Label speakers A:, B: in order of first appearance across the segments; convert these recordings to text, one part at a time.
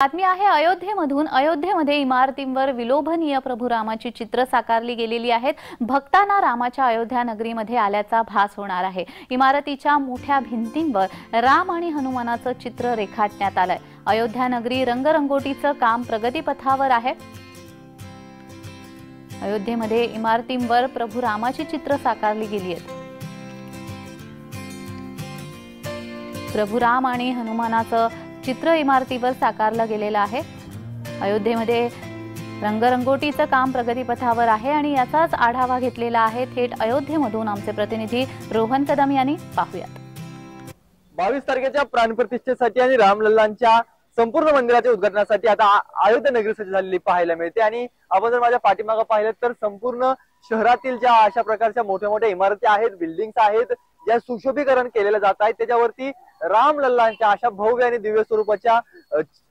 A: बातमी आहे अयोध्येमधून। अयोध्येमध्ये इमारतींवर विलोभनीय प्रभू रामाची चित्र साकारली गेलेली आहेत। भक्तांना रामाच्या अयोध्या नगरीमध्ये आल्याचा भास होणार आहे। इमारतीच्या मोठ्या भिंतींवर राम आणि हनुमानाचं चित्र रेखाटण्यात आलंय। अयोध्या नगरी रंगरंगोटीचं काम प्रगतीपथावर आहे। अयोध्येमध्ये इमारतींवर प्रभू रामाची चित्र साकारली गेली आहेत। प्रभू राम आणि हनुमानाचं चित्र इमारतीवर साकारलं गेलेलं आहे। अयोध्येमध्ये रंगरंगोटीचं काम प्रगतीपथावर आहे आणि याचाच आढावा घेतलेला आहे थेट अयोध्येमधून आमचे प्रतिनिधी रोहन कदम यांनी। पाहूयात।
B: 22 तारखेच्या प्राणप्रतिष्ठेसाठी आणि रामलल्लांच्या संपूर्ण मंदिराच्या उद्घाटनासाठी आता अयोध्या नगरी सज्ज झालेली पाहायला मिळते। आणि आपण जर माझ्या पाठीमागे पाहिलं तर संपूर्ण शहरातील ज्या अशा प्रकारच्या मोठ्या मोठ्या इमारती आहेत, बिल्डिंग्स आहेत, ज्या सुशोभीकरण केलेले जात आहे, त्याच्यावरती रामलल्लांच्या अशा भव्य आणि दिव्य स्वरूपाच्या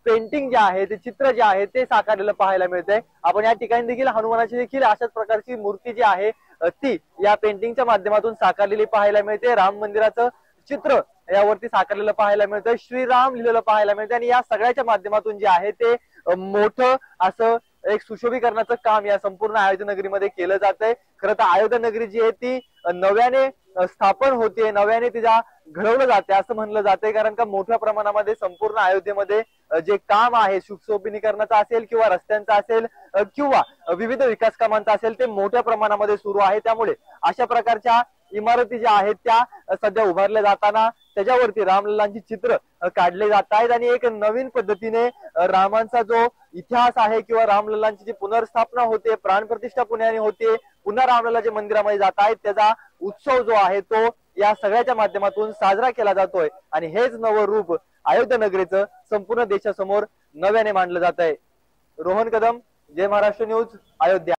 B: पेंटिंग जे आहे, ते चित्र जे आहे ते साकारलेलं पाहायला मिळतंय। आपण या ठिकाणी देखील हनुमानाची देखील अशाच प्रकारची मूर्ती जी आहे ती या पेंटिंगच्या माध्यमातून साकारलेली पाहायला मिळते। राम मंदिराचं चित्र यावरती साकारलेलं पाहायला मिळतंय, श्रीराम लिहिलेलं पाहायला मिळतंय आणि या सगळ्याच्या माध्यमातून जे आहे ते मोठं असं एक सुशोभीकरणाचं काम या संपूर्ण अयोध्या नगरीमध्ये केलं जातंय। खरं तर अयोध्या नगरी जी आहे ती नव्याने स्थापन होते, नव्याने तिला घडवलं जाते असं म्हणलं जातंय। कारण का मोठ्या प्रमाणामध्ये संपूर्ण अयोध्येमध्ये जे काम आहे सुशोभीकरणाचं असेल किंवा रस्त्यांचं असेल किंवा विविध विकास कामांचं असेल ते मोठ्या प्रमाणामध्ये सुरू आहे। त्यामुळे अशा प्रकारच्या इमारती ज्या आहेत त्या सध्या उभारल्या जाताना त्याच्यावरती रामलल्लांची चित्र काढले जात आहेत आणि एक नवीन पद्धतीने रामांचा जो इतिहास आहे किंवा रामलल्लांची जी पुनर्स्थापना होते, प्राणप्रतिष्ठा पुण्याने होते, पुन्हा रामलल्लाच्या मंदिरामध्ये जात आहेत, त्याचा उत्सव जो आहे तो या सगळ्याच्या माध्यमातून साजरा केला जातोय आणि हेच नवं रूप अयोध्या नगरीचं संपूर्ण देशासमोर नव्याने मांडलं जात आहे। रोहन कदम, जय महाराष्ट्र न्यूज, अयोध्या।